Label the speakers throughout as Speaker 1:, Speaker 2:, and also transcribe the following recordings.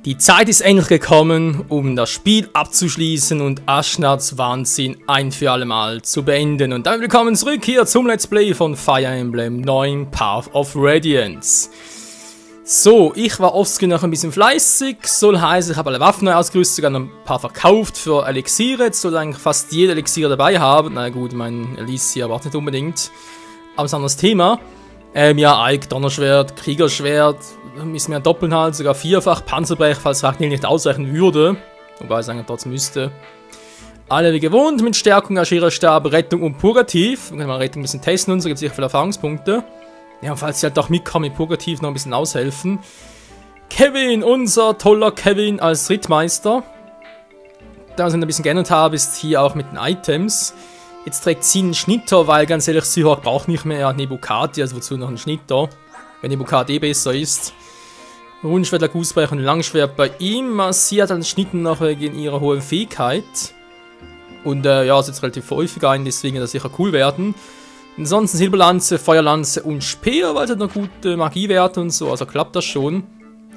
Speaker 1: Die Zeit ist endlich gekommen, um das Spiel abzuschließen und Ashnards Wahnsinn ein für alle Mal zu beenden. Und damit willkommen zurück hier zum Let's Play von Fire Emblem 9 Path of Radiance. So, ich war offscreen noch ein bisschen fleißig, soll heißen, ich habe alle Waffen neu ausgerüstet, sogar noch ein paar verkauft für Elixiere. Jetzt soll eigentlich fast jeder Elixiere dabei haben. Na gut, mein Alicia braucht nicht unbedingt. Aber es ist ein anderes Thema. Ja, Ike, Donnerschwert, Kriegerschwert, müssen wir doppeln halt, sogar vierfach, Panzerbrech, falls Ragnhild nicht ausreichen würde. Wobei es eigentlich trotzdem müsste. Alle wie gewohnt, mit Stärkung, Aschera-Stab, Rettung und Purgativ. Wir können mal Rettung ein bisschen testen und so, gibt es sicher viele Erfahrungspunkte. Ja, und falls sie halt doch mitkommen mit Purgativ, noch ein bisschen aushelfen. Kevin, unser toller Kevin als Rittmeister. Da was ich ein bisschen geändert habe, ist hier auch mit den Items. Jetzt trägt sie einen Schnitter, weil ganz ehrlich, sie braucht nicht mehr Nebukati, also wozu noch einen Schnitter, wenn Nebukati besser ist. Rundschwert, Lagusbrecher und Langschwert bei ihm. Sie hat einen Schnitter noch wegen ihrer hohen Fähigkeit. Und ja, setzt relativ häufig ein, deswegen wird das sicher cool werden. Ansonsten Silberlanze, Feuerlanze und Speer, weil es hat noch gute Magiewerte und so, also klappt das schon.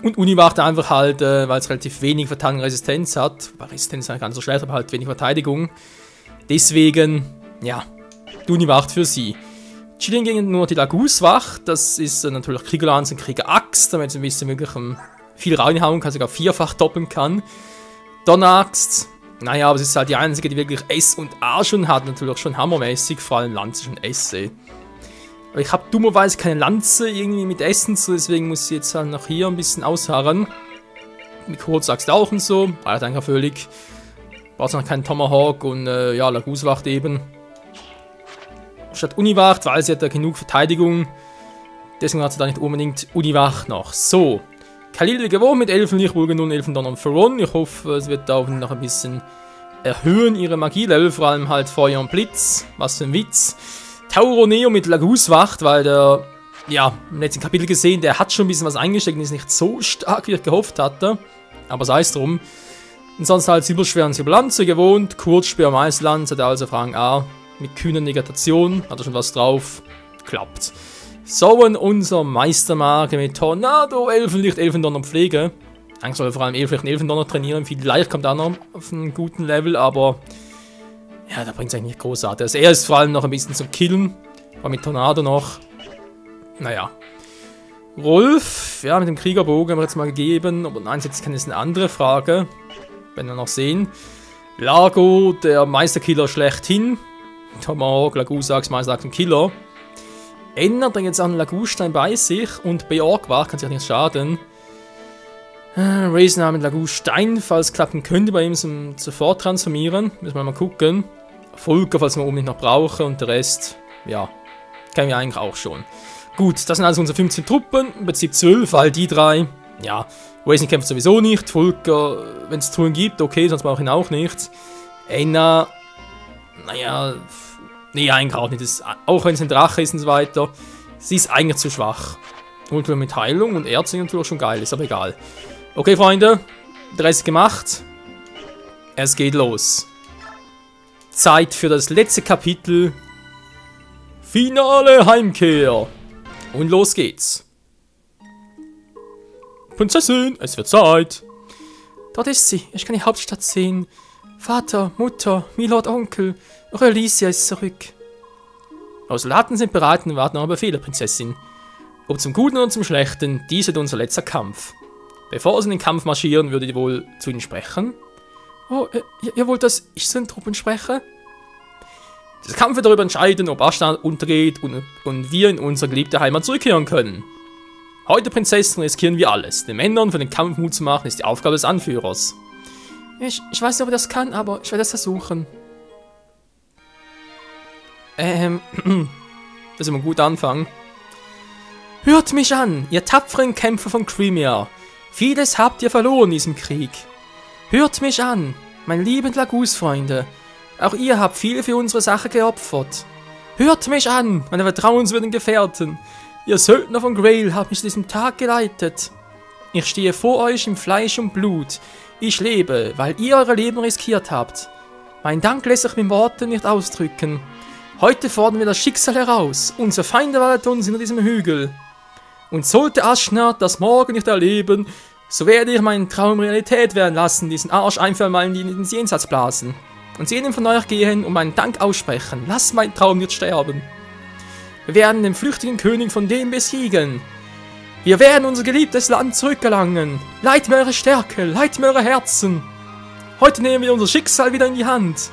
Speaker 1: Und Uniwacht einfach halt, weil es relativ wenig Verteidigungsresistenz hat. Bei Resistenz ist ja ganz so schlecht, aber halt wenig Verteidigung. Deswegen, ja, die Uniwacht für sie. Chilling gegen nur die Laguswacht, das ist natürlich Kriegerlanze und Kriegeraxt, damit sie ein bisschen wirklich viel reinhauen kann, sogar vierfach doppeln kann. Donneraxt, naja, aber es ist halt die einzige, die wirklich S und A schon hat, natürlich schon hammermäßig, vor allem Lanze und S. Aber ich habe dummerweise keine Lanze irgendwie mit Essen, so deswegen muss ich jetzt halt noch hier ein bisschen ausharren. Mit Kurzaxt auch und so, war eigentlich völlig. Braucht noch keinen Tomahawk und ja, Laguswacht eben. Statt Uniwacht, weil sie hat da genug Verteidigung. Deswegen hat sie da nicht unbedingt Uniwacht noch. So. Khalil wie gewohnt mit Elfenlichtbogen und Elfendonner und Feron. Ich hoffe, es wird da auch noch ein bisschen erhöhen, ihre Magielevel. Vor allem halt Feuer und Blitz. Was für ein Witz. Tauroneo mit Laguswacht, weil der, ja, im letzten Kapitel gesehen, der hat schon ein bisschen was eingesteckt und ist nicht so stark, wie ich gehofft hatte. Aber sei es drum. Und sonst halt Silberschwert und Silberlanze gewohnt. Kurzspeer und Eislanze, der also Rang A. Mit kühner Negation, hat er schon was drauf, klappt. So, und unser Meistermarke mit Tornado, Elfenlicht, Elfendonner und Pflege. Eigentlich soll er vor allem Elfenlicht und Elfendonner trainieren, vielleicht kommt er noch auf einen guten Level, aber ja, da bringt es eigentlich nicht großartig. Also er ist vor allem noch ein bisschen zum Killen, aber mit Tornado noch, naja. Rolf, ja, mit dem Kriegerbogen haben wir jetzt mal gegeben, ob er ihn einsetzen kann, ist eine andere Frage, werden wir noch sehen. Largo, der Meisterkiller schlechthin. Tomahawk, Lagusax, Meisterachs und Killer. Enna hat jetzt einen Lagustein bei sich und Beorgwach kann sich nicht schaden. Raisin mit Lagustein, falls es klappen könnte, bei ihm sofort transformieren. Müssen wir mal gucken. Volker, falls wir unbedingt noch brauchen und der Rest, ja, kennen wir eigentlich auch schon. Gut, das sind also unsere 15 Truppen, im Prinzip 12, weil die drei, ja, Raisin kämpft sowieso nicht, Volker, wenn es Truhen gibt, okay, sonst brauche ich ihn auch nicht. Enna, naja, nee, eigentlich auch nicht. Das, auch wenn es ein Drache ist und so weiter, sie ist eigentlich zu schwach. Und mit Heilung und Erz natürlich schon geil, ist aber egal. Okay, Freunde, der Rest gemacht. Es geht los. Zeit für das letzte Kapitel. Finale Heimkehr. Und los geht's. Prinzessin, es wird Zeit. Dort ist sie, ich kann die Hauptstadt sehen. Vater, Mutter, Milord, Onkel, eure Alicia ist zurück. Eure Soldaten sind bereit und warten eure Befehle, Prinzessin. Ob zum Guten oder zum Schlechten, dies wird unser letzter Kampf. Bevor sie in den Kampf marschieren, würdet ihr wohl zu ihnen sprechen? Oh, ihr wollt, dass ich zu den Truppen spreche? Dieser Kampf wird darüber entscheiden, ob Ashnard untergeht und wir in unsere geliebte Heimat zurückkehren können. Heute, Prinzessin, riskieren wir alles. Den Männern für den Kampf Mut zu machen, ist die Aufgabe des Anführers. Ich weiß nicht, ob er das kann, aber ich werde es versuchen. Das ist immer ein guter Anfang. Hört mich an, ihr tapferen Kämpfer von Crimea. Vieles habt ihr verloren in diesem Krieg. Hört mich an, meine lieben Lagus-Freunde. Auch ihr habt viel für unsere Sache geopfert. Hört mich an, meine vertrauenswürdigen Gefährten. Ihr Söldner von Grail habt mich zu diesem Tag geleitet. Ich stehe vor euch im Fleisch und Blut. Ich lebe, weil ihr eure Leben riskiert habt. Mein Dank lässt sich mit Worten nicht ausdrücken. Heute fordern wir das Schicksal heraus. Unser Feind erwartet uns hinter diesem Hügel. Und sollte Ashnard das morgen nicht erleben, So werde ich meinen Traum Realität werden lassen, diesen Arsch einfach mal ins Jenseits blasen. Und zu jedem von euch gehen und meinen Dank aussprechen. Lasst meinen Traum nicht sterben. Wir werden den flüchtigen König von dem besiegen. Wir werden unser geliebtes Land zurückgelangen. Leiht mir eure Stärke, leiht mir eure Herzen. Heute nehmen wir unser Schicksal wieder in die Hand.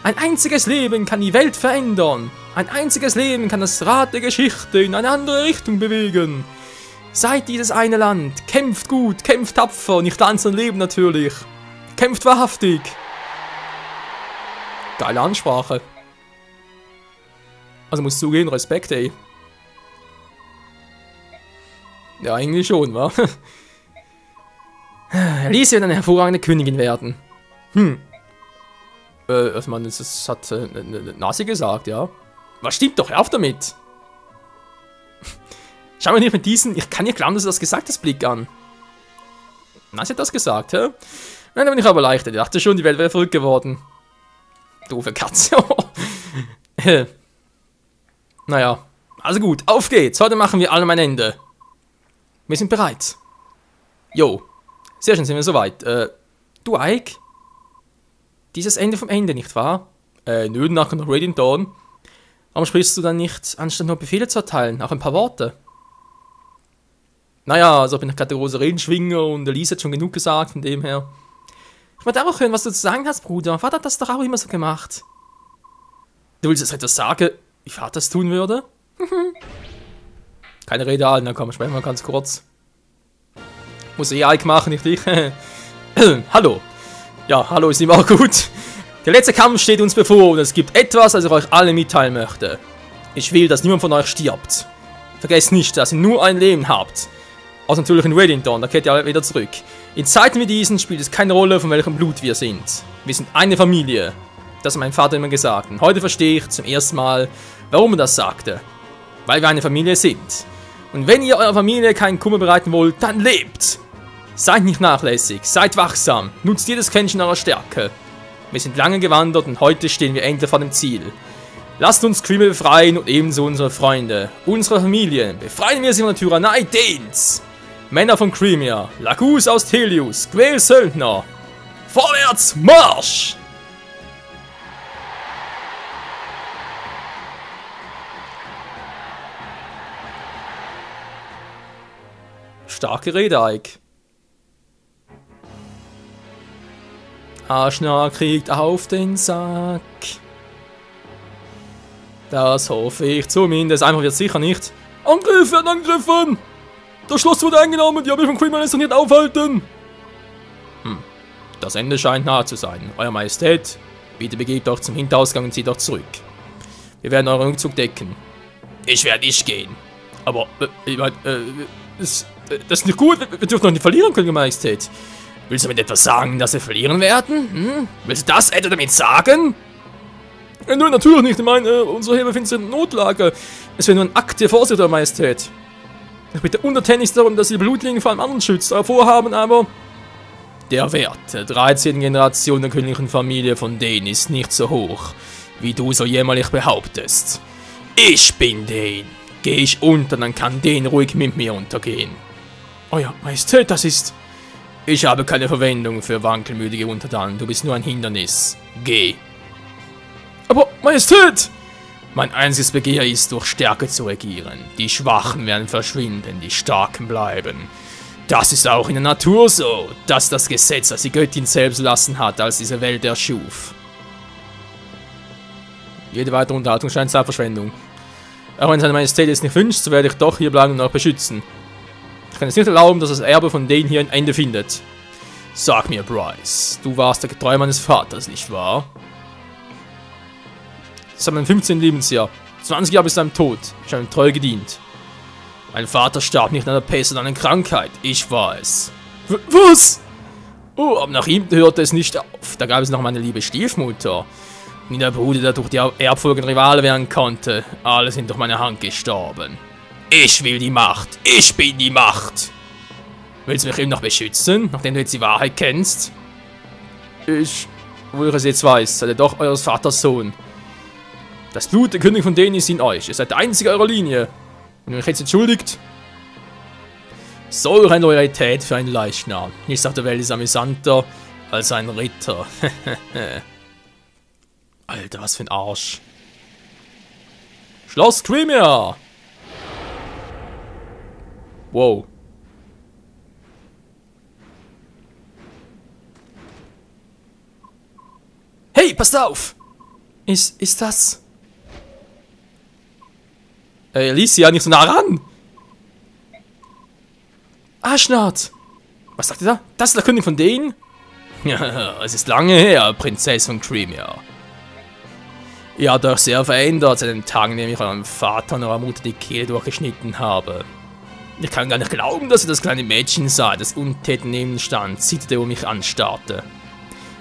Speaker 1: Ein einziges Leben kann die Welt verändern. Ein einziges Leben kann das Rad der Geschichte in eine andere Richtung bewegen. Seid dieses eine Land. Kämpft gut, kämpft tapfer, nicht ans Leben natürlich. Kämpft wahrhaftig. Geile Ansprache. Also muss zugehen, Respekt, ey. Ja, eigentlich schon, wa? Elise wird eine hervorragende Königin werden. Also man, das hat Nasi gesagt, ja. Was stimmt doch, hör auf damit! Schau mal nicht mit diesen, ich kann nicht glauben, dass du das gesagt hast, Blick an. Nasi hat das gesagt, hä? Nein, da bin ich aber leichter, ich dachte schon, die Welt wäre verrückt geworden. Doofe Katze. Naja, also gut, auf geht's. Heute machen wir allem ein Ende. Wir sind bereit. Jo, sehr schön, sind wir soweit. Du, Ike? Dieses Ende vom Ende, nicht wahr? Nö, nachher noch Radiant Dawn. Warum sprichst du dann nicht, anstatt nur Befehle zu erteilen, auch ein paar Worte? Naja, also bin ich gerade der große Redenschwinger und Elise hat schon genug gesagt, von dem her. Ich wollte auch hören, was du zu sagen hast, Bruder. Vater hat das doch auch immer so gemacht. Du willst jetzt etwas sagen, wie Vater es tun würde? Keine Rede an, dann komm, sprechen wir ganz kurz. Muss Ike machen, nicht ich. Hallo. Ja, hallo ist ihm auch gut. Der letzte Kampf steht uns bevor und es gibt etwas, das ich euch alle mitteilen möchte. Ich will, dass niemand von euch stirbt. Vergesst nicht, dass ihr nur ein Leben habt. Außer natürlich in Radiant Dawn, da kehrt ihr alle wieder zurück. In Zeiten wie diesen spielt es keine Rolle, von welchem Blut wir sind. Wir sind eine Familie. Das hat mein Vater immer gesagt. Und heute verstehe ich zum ersten Mal, warum er das sagte. Weil wir eine Familie sind. Und wenn ihr eurer Familie keinen Kummer bereiten wollt, dann lebt! Seid nicht nachlässig, seid wachsam, nutzt jedes Quäntchen eurer Stärke. Wir sind lange gewandert und heute stehen wir endlich vor dem Ziel. Lasst uns Krümel befreien und ebenso unsere Freunde, unsere Familien. Befreien wir sie von der Tyrannei Danes! Männer von Crimea, Lagus aus Telius, Quail Söldner. Vorwärts, Marsch! Starke Rede, Ike. Aschna kriegt auf den Sack. Das hoffe ich zumindest. Einfach wird sicher nicht. Angriff werden angegriffen! Das Schloss wurde eingenommen, die habe ich von Queen Melissa nicht aufhalten! Das Ende scheint nahe zu sein. Euer Majestät, bitte begebt euch zum Hinterausgang und zieht euch zurück. Wir werden euren Rückzug decken. Ich werde nicht gehen. Aber, ich meine, das ist nicht gut. Wir dürfen doch nicht verlieren, Königin Majestät. Willst du damit etwas sagen, dass wir verlieren werden? Willst du das etwa damit sagen? Nein, natürlich nicht. Ich meine, unsere Heere befinden sich in Notlage. Es wäre nur ein Akt der Vorsicht, Euer Majestät. Ich bitte untertänigst darum, dass ihr Blutlinge vor allem anderen schützt. Euer Vorhaben aber... Der Wert der 13. Generation der königlichen Familie von denen ist nicht so hoch, wie du so jämmerlich behauptest. Ich bin den. Gehe ich unter, dann kann den ruhig mit mir untergehen. Euer Majestät, das ist... Ich habe keine Verwendung für wankelmütige Untertanen. Du bist nur ein Hindernis. Geh. Aber, Majestät! Mein einziges Begehr ist, durch Stärke zu regieren. Die Schwachen werden verschwinden, die Starken bleiben. Das ist auch in der Natur so. Das ist das Gesetz, das die Göttin selbst erlassen hat, als diese Welt erschuf. Jede weitere Unterhaltung scheint Zeitverschwendung. Auch wenn seine Majestät es nicht wünscht, so werde ich doch hier bleiben und auch beschützen. Ich kann es nicht erlauben, dass das Erbe von denen hier ein Ende findet. Sag mir, Bryce, du warst der Getreue meines Vaters, nicht wahr? Seit meinem 15. Lebensjahr, 20 Jahre bis zu seinem Tod, ich habe ihm treu gedient. Mein Vater starb nicht an der Pest und an einer Krankheit, ich war es. Was? Oh, aber nach ihm hörte es nicht auf. Da gab es noch meine liebe Stiefmutter. Wie der Bruder, der durch die Erbfolge ein Rivale werden konnte. Alle sind durch meine Hand gestorben. Ich will die Macht. Ich bin die Macht. Willst du mich eben noch beschützen, nachdem du jetzt die Wahrheit kennst? Wo ich es jetzt weiß, seid ihr doch eures Vaters Sohn. Das Blut der Königin von denen ist in euch. Ihr seid der einzige eurer Linie. Wenn ihr euch jetzt entschuldigt, So eine Loyalität für einen Leichnam. Nichts auf der Welt ist amüsanter als ein Ritter. Alter, was für ein Arsch. Schloss Tremere! Wow. Hey, passt auf! Ist das... Alicia, nicht so nah ran! Aschnard! Was sagt ihr da? Das ist der König von denen? Ja, es ist lange her, Prinzessin von Tremere. Ihr habt euch sehr verändert seit den Tagen, in denen ich eurem Vater und eurer Mutter die Kehle durchgeschnitten habe. Ich kann gar nicht glauben, dass ihr das kleine Mädchen sah, das untätig neben stand, zitterte und mich anstarrte.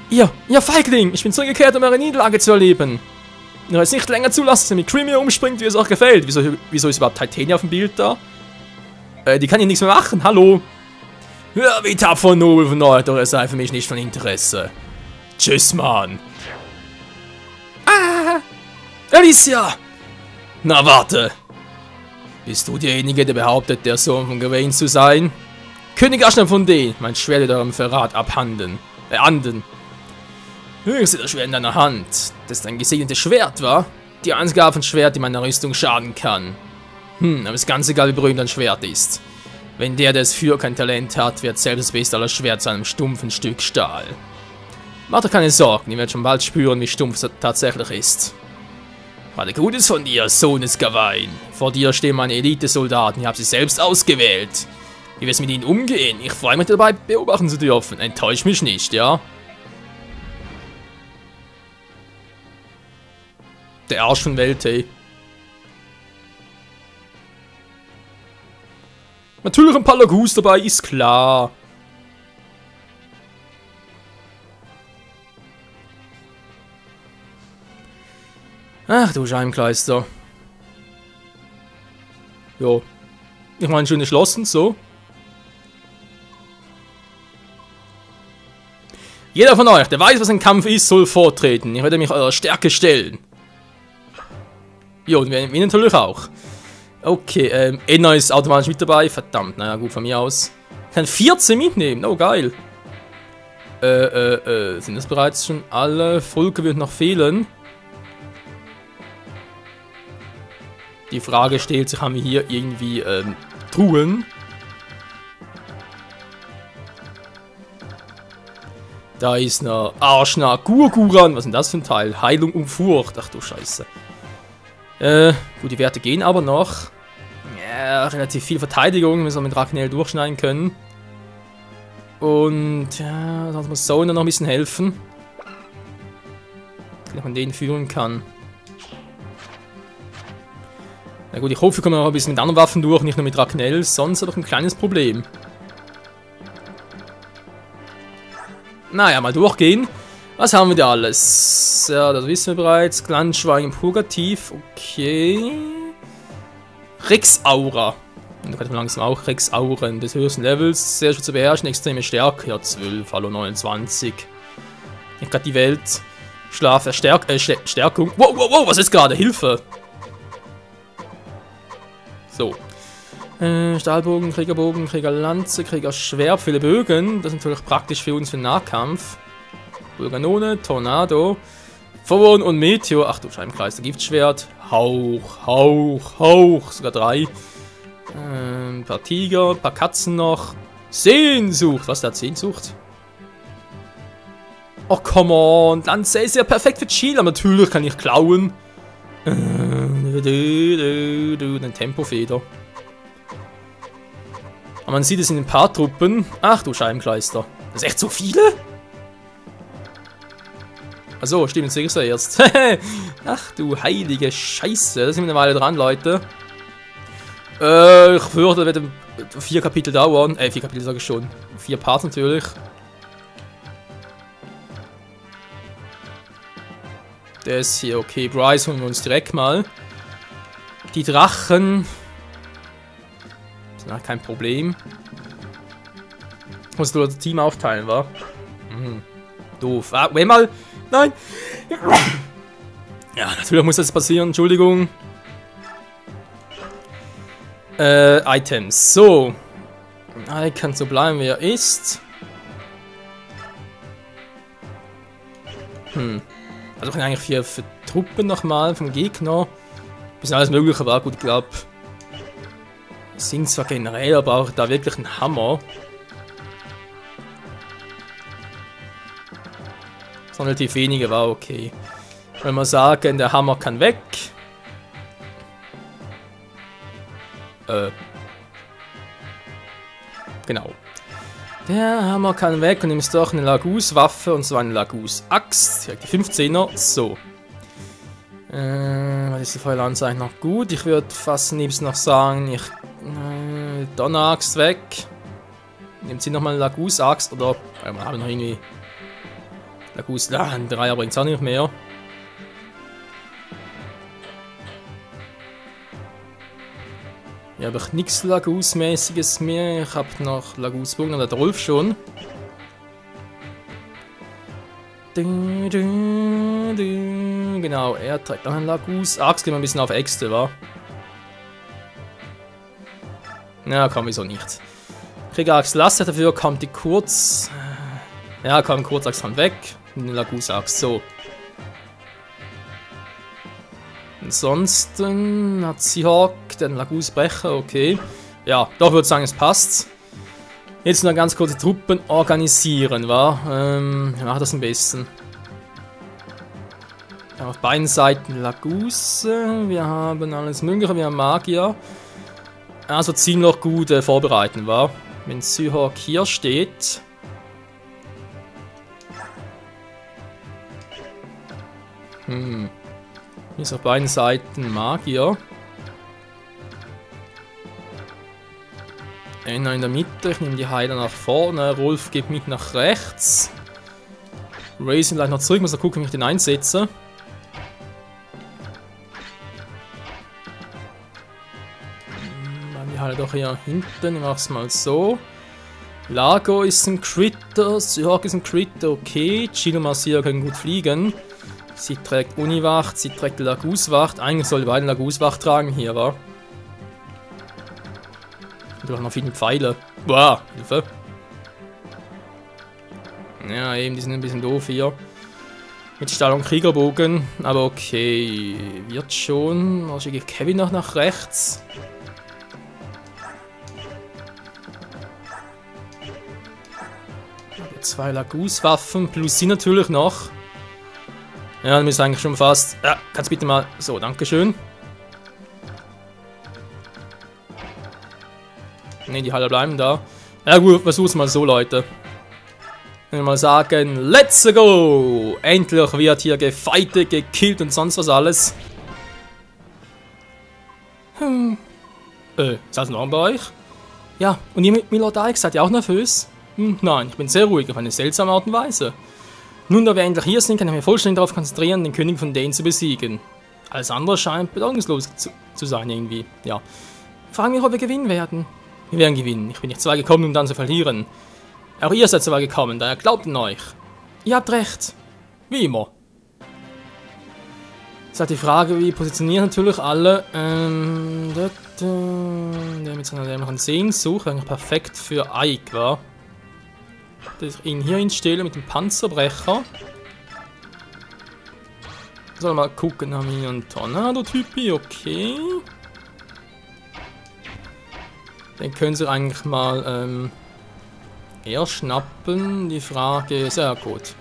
Speaker 1: Ihr Feigling! Ich bin zurückgekehrt, um eure Niederlage zu erleben. Ihr wollt es nicht länger zulassen, dass ihr mit Tremere umspringt, wie es euch gefällt. Wieso ist überhaupt Titania auf dem Bild da? Die kann hier nichts mehr machen, hallo? Ja, wie tapfer und nobel von euch, doch es sei für mich nicht von Interesse. Tschüss, Mann. Ah! Alicia! Na, warte. Bist du derjenige, der behauptet, der Sohn von Gawain zu sein? König Aschnard von denen, mein Schwert wird eurem Verrat anden. Ich sehe das Schwert in deiner Hand. Das ist ein gesegnetes Schwert, wa? Die einzige Art von Schwert, die meiner Rüstung schaden kann. Aber es ist ganz egal, wie berühmt ein Schwert ist. Wenn der es für kein Talent hat, wird selbst das beste aller Schwert zu einem stumpfen Stück Stahl. Macht euch keine Sorgen, ihr werdet schon bald spüren, wie stumpf es tatsächlich ist. Gerade Gutes von dir, Sohn des Gawain. Vor dir stehen meine Elite-Soldaten, ich habe sie selbst ausgewählt. Wie wir es mit ihnen umgehen, ich freue mich dabei, beobachten zu dürfen. Enttäusch mich nicht, ja? Der Arsch von Welt, ey. Natürlich ein Palagus dabei, ist klar. Ach du Scheimkleister. Jo. Ich meine, schön geschlossen, so. Jeder von euch, der weiß, was ein Kampf ist, soll vortreten. Ich werde mich eurer Stärke stellen. Jo, und wir natürlich auch. Okay, Enna ist automatisch mit dabei. Verdammt, naja, gut, von mir aus. Ich kann 14 mitnehmen, oh geil. Sind das bereits schon alle? Volker wird noch fehlen. Die Frage stellt sich, haben wir hier irgendwie, Truhen? Da ist eine Arschna Gurguran. Was ist denn das für ein Teil? Heilung und Furcht. Ach du Scheiße. Gut, die Werte gehen aber noch. Ja, relativ viel Verteidigung, müssen wir mit Raknell durchschneiden können. Und ja, sonst muss Sona noch ein bisschen helfen. Dass man den führen kann. Na gut, ich hoffe, wir kommen auch ein bisschen mit anderen Waffen durch, nicht nur mit Raknell, sonst habe ich ein kleines Problem. Naja, mal durchgehen. Was haben wir da alles? Ja, das wissen wir bereits. Glanzschwein im Purgativ. Okay. Rex-Aura. Und da kann man langsam auch Rex-Auren des höchsten Levels. Sehr schön zu beherrschen. Extreme Stärke. Ja, 12, hallo 29. Ich gerade die Welt. Schlaf, Stärkung. Wow, wow, wow, was ist gerade? Hilfe! So. Stahlbogen, Kriegerbogen, Kriegerlanze, Kriegerschwert, viele Bögen. Das ist natürlich praktisch für uns für den Nahkampf. Vulkanone, Tornado, Verwirrung und Meteor. Ach du Scheibenkreis, der Giftschwert. Hauch. Sogar 3. Ein paar Tiger, ein paar Katzen noch. Sehnsucht. Was ist da? Sehnsucht? Oh, come on. Lanze ist ja perfekt für Chill, aber natürlich kann ich klauen. Eine Tempofeder. Aber man sieht es in den Paartruppen. Ach du Scheibenkleister. Das ist echt so viele? Achso, stimmt, jetzt sehe ich es ja erst. Ach du heilige Scheiße. Da sind wir eine Weile dran, Leute. Ich würde, das wird 4 Kapitel dauern. 4 Kapitel sage ich schon. 4 Parts natürlich. Der ist hier, okay. Bryce holen wir uns direkt mal. Die Drachen. Ist kein Problem. Musst du das Team aufteilen, wa? Doof. Ah, wenn mal. Nein! Ja, natürlich muss das passieren, Entschuldigung. Items. So. Kann so bleiben, wie er ist. Also kann eigentlich hier für Truppen nochmal vom Gegner. Bisschen alles mögliche, aber gut, ich glaube. Sind zwar generell, aber auch da wirklich ein Hammer. Das relativ wenige war okay. Wenn wir sagen, der Hammer kann weg. Genau. Der Hammer kann weg und nimmst doch eine Lagus-Waffe, und zwar eine Lagus-Axt. Direkt die 15er. So. Was ist die Feuerlanze eigentlich noch gut? Ich würde fast nebst noch sagen, Donner-Axt weg. Nimmt sie nochmal eine Lagus-Axt oder. Wir haben noch irgendwie. Lagus, ein Dreier bringt es auch nicht mehr. Hier habe ich nichts Lagus-mäßiges mehr. Ich habe noch Lagus-Bogen, oder der Rolf schon. Genau, er trägt noch einen Lagus. Gehen wir ein bisschen auf Äxte, wa? Ja, komm, wieso nicht. Krieg-Axt lasst, dafür kommt die Kurz. Ja, komm, Kurzaxt kommt weg. Eine Lagus-Axt, so. Ansonsten hat Seahawk den Lagus-Brecher, okay. Ja, doch würde ich sagen, es passt. Jetzt noch ganz kurze Truppen organisieren, wa? Wir machen das am besten. Wir haben auf beiden Seiten Lagus. Wir haben alles Mögliche, wir haben Magier. Also ziemlich gut vorbereiten, wa? Wenn Seahawk hier steht. Hier ist auf beiden Seiten Magier. Einer in der Mitte, ich nehme die Heiler nach vorne. Rolf geht mit nach rechts. Raisin gleich noch zurück, muss noch gucken, wie ich den einsetze. Dann die Heiler doch hier hinten, ich mach's mal so. Lago ist ein Critter, Seahawk ist ein Critter, okay. Chino Marcia können gut fliegen. Sie trägt Uniwacht, sie trägt Lagus-Wacht. Eigentlich soll die beiden Lagus-Wacht tragen hier, wa? Und auch noch viele Pfeile. Boah, Hilfe. Ja, eben, die sind ein bisschen doof hier. Mit Stahl- und Kriegerbogen. Aber okay, wird schon. Was schicke ich Kevin noch nach rechts? Zwei Lagus-Waffen, plus sie natürlich noch. Ja, dann ist eigentlich schon fast. Ja, kannst bitte mal. So, dankeschön. Ne, die Halle bleiben da. Ja gut, versuch's mal so, Leute. Wenn wir mal sagen, let's go! Endlich wird hier gefightet, gekillt und sonst was alles. Ist alles noch bei euch? Ja, und ihr mit Milord Ike seid ihr auch nervös? Nein, ich bin sehr ruhig auf eine seltsame Art und Weise. Nun, da wir endlich hier sind, kann ich mich vollständig darauf konzentrieren, den König von Dane zu besiegen. Alles andere scheint bedeutungslos zu sein irgendwie, ja. Ich frage mich, ob wir gewinnen werden. Wir werden gewinnen. Ich bin nicht so weit gekommen, um dann zu verlieren. Auch ihr seid so weit gekommen, daher glaubt an euch. Ihr habt recht. Wie immer. Jetzt hat die Frage, wie positionieren natürlich alle. Der mit seiner dämlichen Sehnsucht, eigentlich perfekt für Ike war. Dass ich ihn hier hinstelle mit dem Panzerbrecher. Soll mal gucken, haben wir hier einen Tornado-Typi, okay. Den können sie eigentlich mal eher schnappen. Die Frage, sehr gut.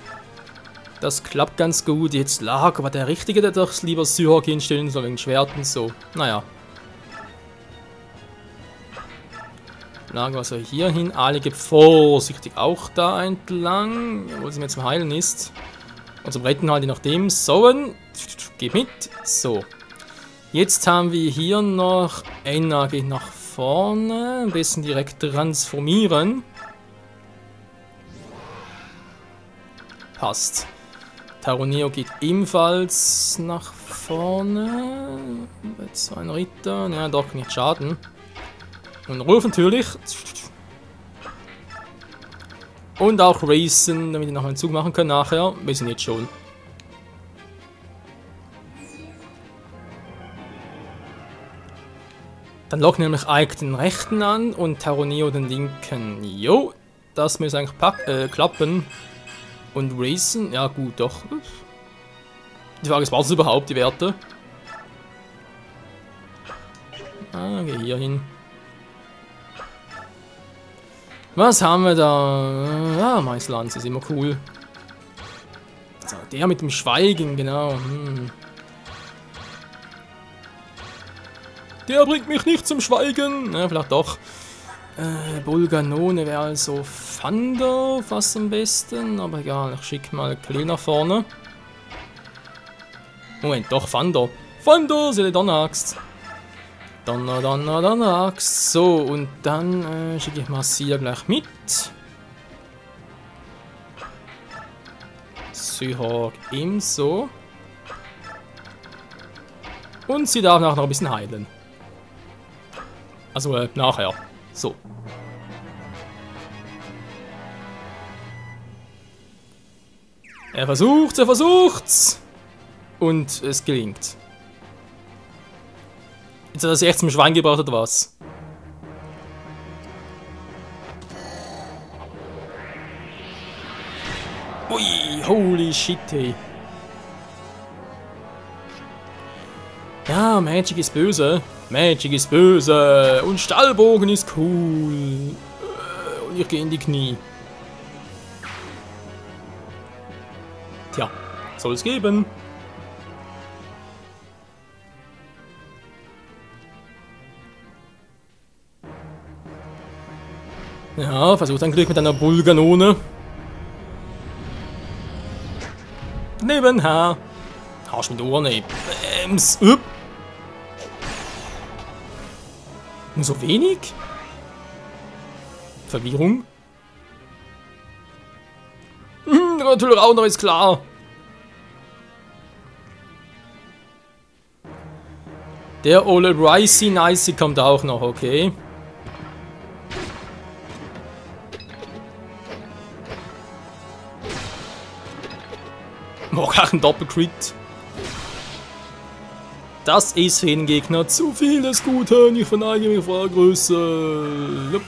Speaker 1: Das klappt ganz gut. Jetzt lag aber der Richtige, der doch lieber Seahawk hinstellen soll, wegen Schwerten so. Naja. Lagen wir so hier hin. Ali geht vorsichtig auch da entlang, obwohl sie mir zum Heilen ist. Und zum Retten halt je nachdem. So, geht mit. So. Jetzt haben wir hier noch Enna geht nach vorne. Am besten direkt transformieren. Passt. Taroneo geht ebenfalls nach vorne. Jetzt ein Ritter. Ja, doch nicht schaden. Und Rolf natürlich. Und auch Racen, damit wir noch einen Zug machen können nachher. Wir sind jetzt schon. Dann locken nämlich Ike den rechten an und Taroneo den linken. Jo, das müsste eigentlich klappen. Und Racen, ja gut, doch. Die Frage ist, was überhaupt die Werte? Ah, geh hier hin. Was haben wir da? Ah, Meißlanz ist immer cool. So, der mit dem Schweigen, genau. Der bringt mich nicht zum Schweigen. Ja, vielleicht doch. Bulganone wäre also Thunder fast am besten. Aber egal, ich schicke mal Klee nach vorne. Moment, doch, Thunder. Thunder, seine Donneraxt. Donneraxt. So, und dann schicke ich Marcia gleich mit. Seahawk ebenso. Und sie darf nachher noch ein bisschen heilen. Also nachher. So. Er versucht's. Und es gelingt. Jetzt hat er sich echt zum Schwein gebracht oder was? Ui, holy shit, hey. Ja, Magic ist böse. Magic ist böse. Und Stahlbogen ist cool. Und ich gehe in die Knie. Tja, soll es geben. Ja, versucht ein Glück mit einer Bulganone. Nebenher. Arsch mit Ohren, ey. Bäms. Nur so wenig? Verwirrung? Natürlich auch noch, ist klar. Der Ole Ricey Nicey kommt auch noch, okay. Noch ein Doppelcrit. Das ist für den Gegner zu viel des Guten. Ich verneige mich vor der Größe. Jupp.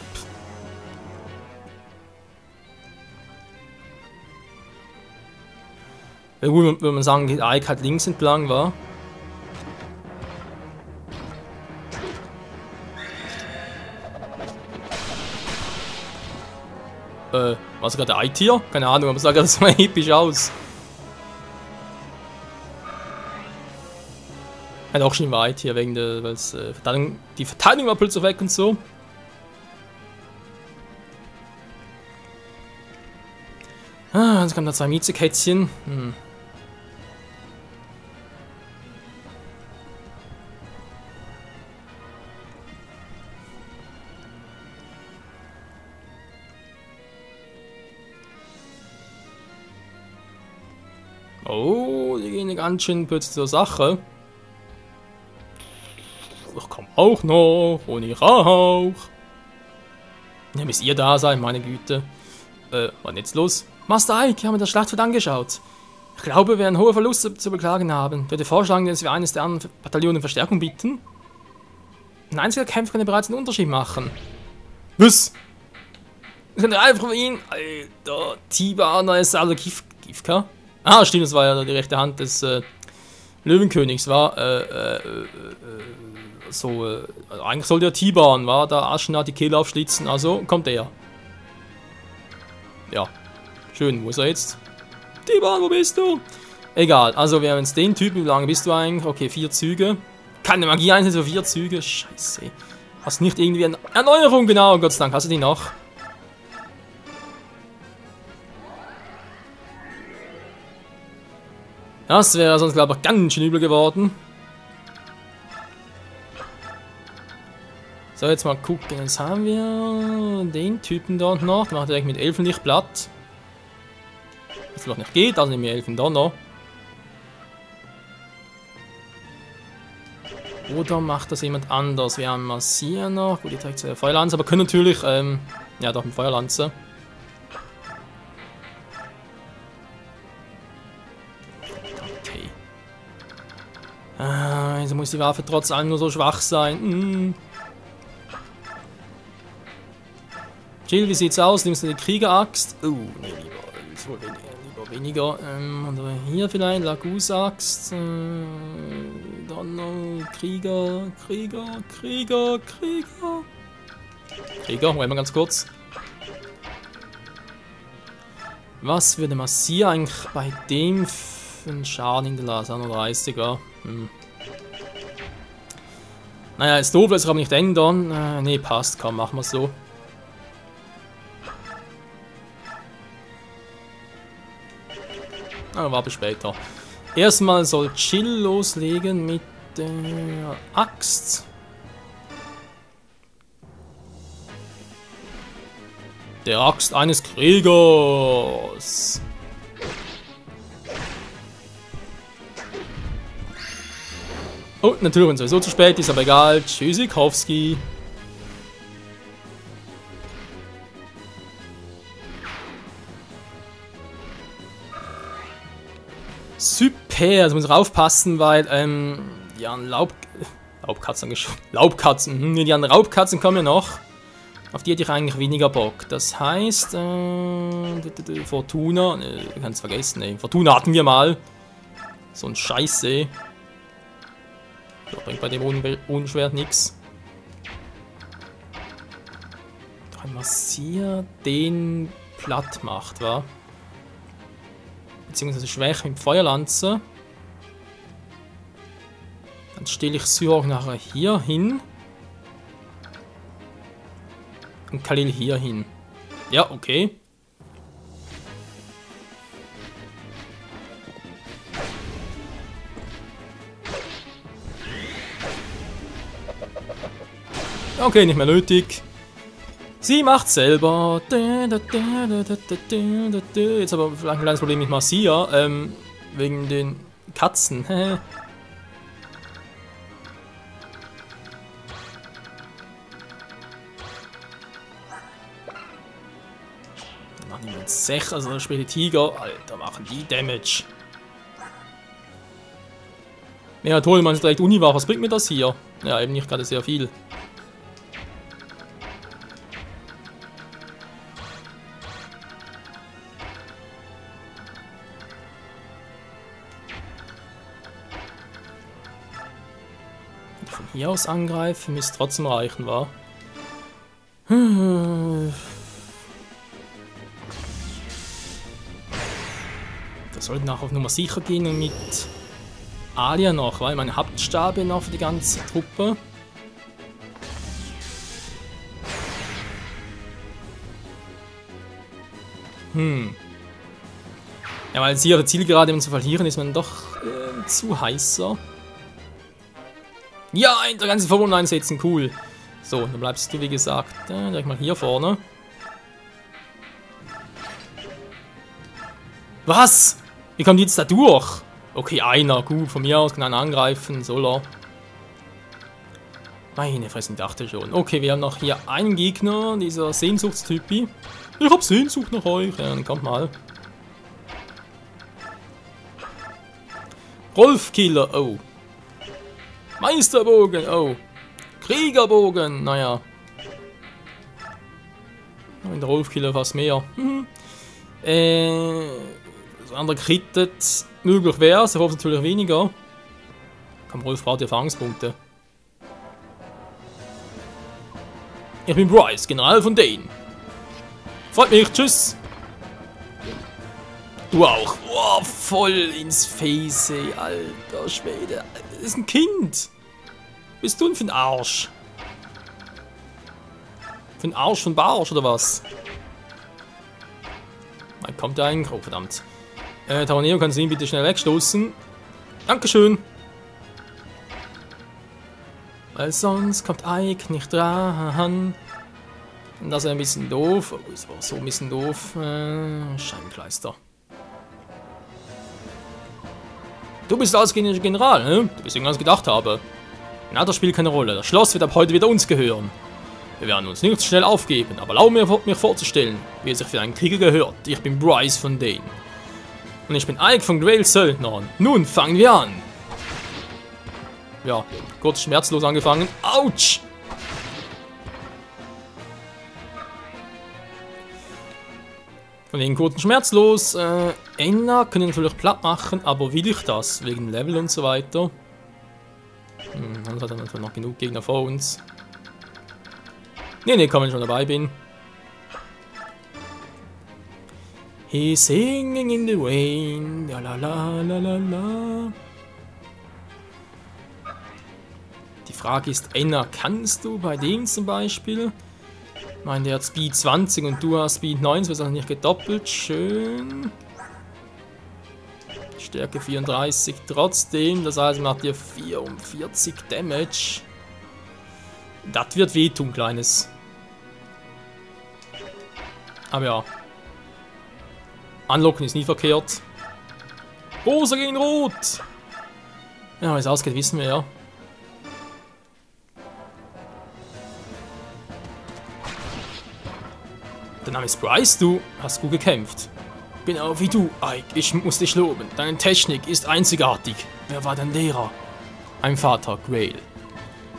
Speaker 1: Ja, gut, wenn man sagen, Ike hat links entlang war. Was gerade der Ike-Tier? Keine Ahnung, aber sah gerade so episch aus. Hat auch schon weit hier wegen der, weil die Verteidigung war plötzlich weg und so. Ah, jetzt kommen da zwei Miezekätzchen. Oh, die gehen ganz schön plötzlich zur Sache. Ich komm auch noch und ich auch. Ja, bis ihr da seid, meine Güte. Was ist jetzt los? Master Ike, haben wir das Schlachtfeld angeschaut. Ich glaube, wir werden hohe Verluste zu beklagen haben. Ich würde vorschlagen, dass wir eines der anderen Bataillonen Verstärkung bieten. Ein einziger Kämpfer kann bereits einen Unterschied machen. Was? Ich könnte einfach für ihn. Alter, Tibaner ist also Kifka. Ah, stimmt, das war ja die rechte Hand des Löwenkönigs, war. Eigentlich soll der T-Bahn, war da Aschna die Kehle aufschlitzen, also kommt er. Ja, schön, wo ist er jetzt? T-Bahn, wo bist du? Egal, also wir haben jetzt den Typen, wie lange bist du eigentlich? Okay, 4 Züge. Keine Magie einsetzen für 4 Züge, scheiße. Hast nicht irgendwie eine Erneuerung, genau, Gott sei Dank, hast du die noch? Das wäre sonst, glaube ich, ganz schön übel geworden. So, jetzt mal gucken. Jetzt haben wir den Typen dort noch. Der macht direkt mit Elfenlicht platt. Was vielleicht nicht geht, also nehmen wir Elfendonner. Oder macht das jemand anders? Wir haben Marcia noch. Gut, die trägt zwar Feuerlanze, aber können natürlich, ja doch, mit Feuerlanze. Okay. Also muss die Waffe trotz allem nur so schwach sein. Jill, wie sieht's aus? Nimmst du die Kriegeraxt? Oh, ne, lieber weniger. Oder hier vielleicht, Lagus-Axt. Dann noch Krieger, wollen wir ganz kurz. Was würde Massier eigentlich bei dem für einen Schaden hinterlassen? 130er. Naja, ist doof, lässt sich aber nicht ändern. Ne, passt, komm, machen wir es so. Aber bis später. Erstmal soll Jill loslegen mit der Axt. Der Axt eines Kriegers. Oh, natürlich, wenn es sowieso zu spät ist, aber egal. Tschüssikowski. Super, also muss ich aufpassen, weil, die anderen die anderen Raubkatzen kommen ja noch. Auf die hätte ich eigentlich weniger Bock. Das heißt, Fortuna, ne, du kannst es vergessen, ne. Fortuna hatten wir mal. So ein Scheiße. Ja, bringt bei dem Unschwert nix. Ein Massier den platt macht, wa? Beziehungsweise Schwäche mit Feuerlanze. Dann stelle ich Syrog nachher hier hin. Und Khalil hier hin. Ja, okay. Okay, nicht mehr nötig. Sie macht selber. Jetzt aber vielleicht ein kleines Problem mit Marcia. Wegen den Katzen. Machen die mit 6, also später Tiger. Alter, machen die Damage. Ja, toll, man ist direkt Uniwach. Was bringt mir das hier? Ja, eben nicht gerade sehr viel. Von hier aus angreifen, müsste trotzdem reichen, wa? Das sollte nachher auf Nummer sicher gehen und mit Alia noch, weil meine Hauptstabe noch für die ganze Truppe. Ja, weil sie ihre Zielgerade zu verlieren, ist man doch zu heißer. Ja, der ganze Verwundung einsetzen, cool. So, dann bleibst du, wie gesagt, direkt mal hier vorne. Was? Wie kommt die jetzt da durch? Okay, einer, gut, von mir aus kann einer angreifen, soll er. Meine Fresse, ich dachte schon. Okay, wir haben noch hier einen Gegner, dieser Sehnsuchtstypi. Ich hab Sehnsucht nach euch. Ja, dann kommt mal. Rolfkiller, oh. Meisterbogen, oh. Kriegerbogen, naja. In der Rolfkiller fast mehr. Das andere krittet. Möglich wäre es, ich hoffe natürlich weniger. Komm, Rolf braucht die Erfahrungspunkte. Ich bin Bryce, General von Dane. Freut mich, tschüss. Du auch. Oh, voll ins Face, ey. Alter Schwede. Das ist ein Kind. Bist du denn für ein Arsch? Für ein Arsch von Barsch oder was? Dann kommt da ein. Oh, verdammt. Taroneo, kannst du ihn bitte schnell wegstoßen? Dankeschön. Weil sonst kommt Ike nicht dran. Und das ist ein bisschen doof. Oh, ist aber so ein bisschen doof. Scheibenkleister. Du bist als General, ne? Du bist irgendwas gedacht habe. Na, das spielt keine Rolle. Das Schloss wird ab heute wieder uns gehören. Wir werden uns nicht schnell aufgeben, aber erlaube mir vorzustellen, wie es sich für einen Krieger gehört. Ich bin Bryce von Dane. Und ich bin Ike von Grail Söldnern. Nun fangen wir an. Ja, kurz schmerzlos angefangen. Autsch! Von wegen kurzen schmerzlos. Enna können vielleicht platt machen, aber will ich das? Wegen Level und so weiter. Dann hat er natürlich noch genug Gegner vor uns. Ne, komm, wenn ich schon dabei bin. He's singing in the rain. La la la la la la. Die Frage ist, Enna, kannst du bei dem zum Beispiel? Ich meine, der hat Speed 20 und du hast Speed 19, das ist nicht gedoppelt. Schön. Stärke 34 trotzdem, das heißt, macht dir 44 Damage. Das wird wehtun, Kleines. Aber ja. Anlocken ist nie verkehrt. Rosa gegen Rot! Ja, wie es ausgeht, wissen wir ja. Der Name ist Bryce, du hast gut gekämpft. Genau wie du, Ike. Ich muss dich loben. Deine Technik ist einzigartig. Wer war dein Lehrer? Mein Vater, Grail.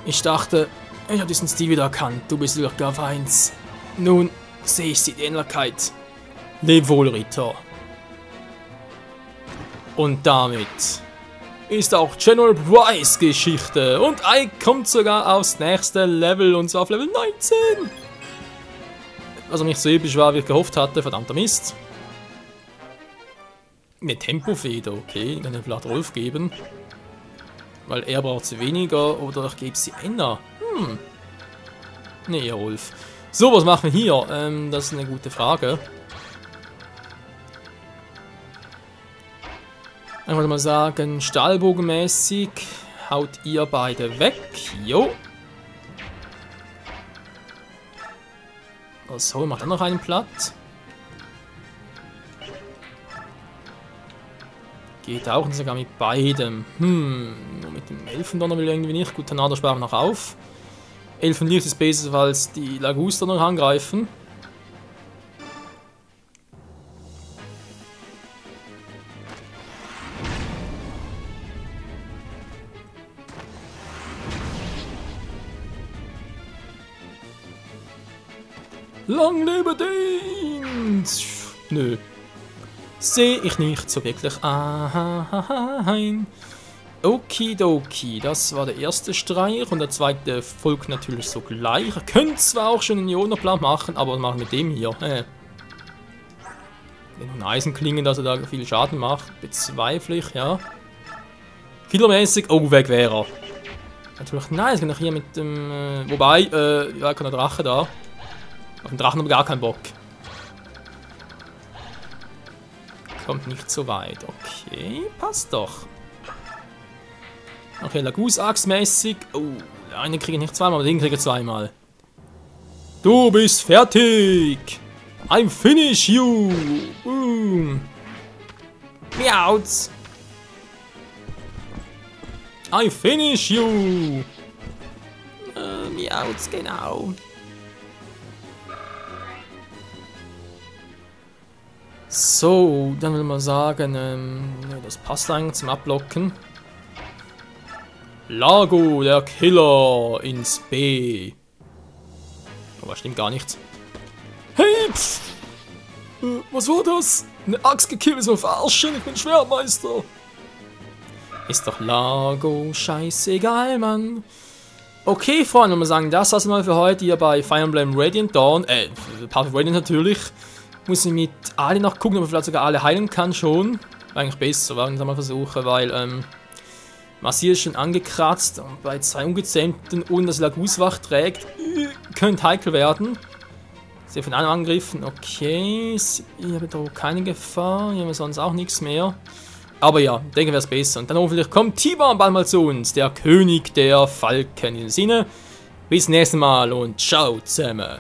Speaker 1: Ich dachte, ich habe diesen Stil wieder erkannt. Du bist doch gar eins. Nun sehe ich die Ähnlichkeit. Leb wohl, Ritter. Und damit ist auch General Bryce Geschichte. Und Ike kommt sogar aufs nächste Level, und zwar auf Level 19. Was nicht so episch war, wie ich gehofft hatte. Verdammter Mist. Eine Tempofeder, okay. Kann ich vielleicht Rolf geben. Weil er braucht sie weniger. Oder ich gebe sie Enna. Nee, Rolf. So, was machen wir hier? Das ist eine gute Frage. Ich würde mal sagen, stahlbogenmäßig haut ihr beide weg. Jo. So, macht er noch einen platt. Geht auch sogar mit beidem. Nur mit dem Elfendonner will ich irgendwie nicht. Gut, Tornado sparen wir noch auf. Elfenlicht ist besser, falls die Laguster noch angreifen. Lang lebe Dienst! Nö. Sehe ich nicht so wirklich ein. Okidoki, das war der erste Streich und der zweite folgt natürlich sogleich. Ihr könnt zwar auch schon einen Ionenplan machen, aber was machen wir mit dem hier? Wenn ein Eisenklingen, dass er da viel Schaden macht, bezweifle ich, ja. Kilomäßig, oh, weg wäre er. Natürlich nice, kann ich hier mit dem, wobei, ja, kann der Drache da. Auf den Drachen haben wir gar keinen Bock. Kommt nicht so weit. Okay, passt doch. Okay, Lagus-Axt-mäßig. Oh, einen kriege ich nicht zweimal, aber den kriege ich zweimal. Du bist fertig! I'm finish you! Boom! Miauts! I finish you! Miauts, genau. So, dann will man sagen, das passt eigentlich zum Ablocken. Lago, der Killer, ins B. Aber stimmt gar nicht. Hey, pff. Was war das? Eine Axt gekillt, ist mal verarschen, ich bin Schwertmeister. Ist doch Lago, scheißegal, Mann. Okay, Freunde, will man sagen, das war's mal für heute hier bei Fire Emblem Radiant Dawn. Path of Radiant natürlich. Muss ich mit alle noch gucken, ob man vielleicht sogar alle heilen kann schon. War eigentlich besser, wenn ich das mal versuche, weil Marcia ist schon angekratzt und bei 2 Ungezähmten und das Laguswach trägt, könnte heikel werden. Sie von einem angegriffen, okay, ich habe da keine Gefahr, hier haben wir sonst auch nichts mehr. Aber ja, denke wäre es besser. Und dann hoffentlich kommt Tiban bald mal zu uns, der König der Falken. In dem Sinne, bis nächstes Mal und ciao zusammen.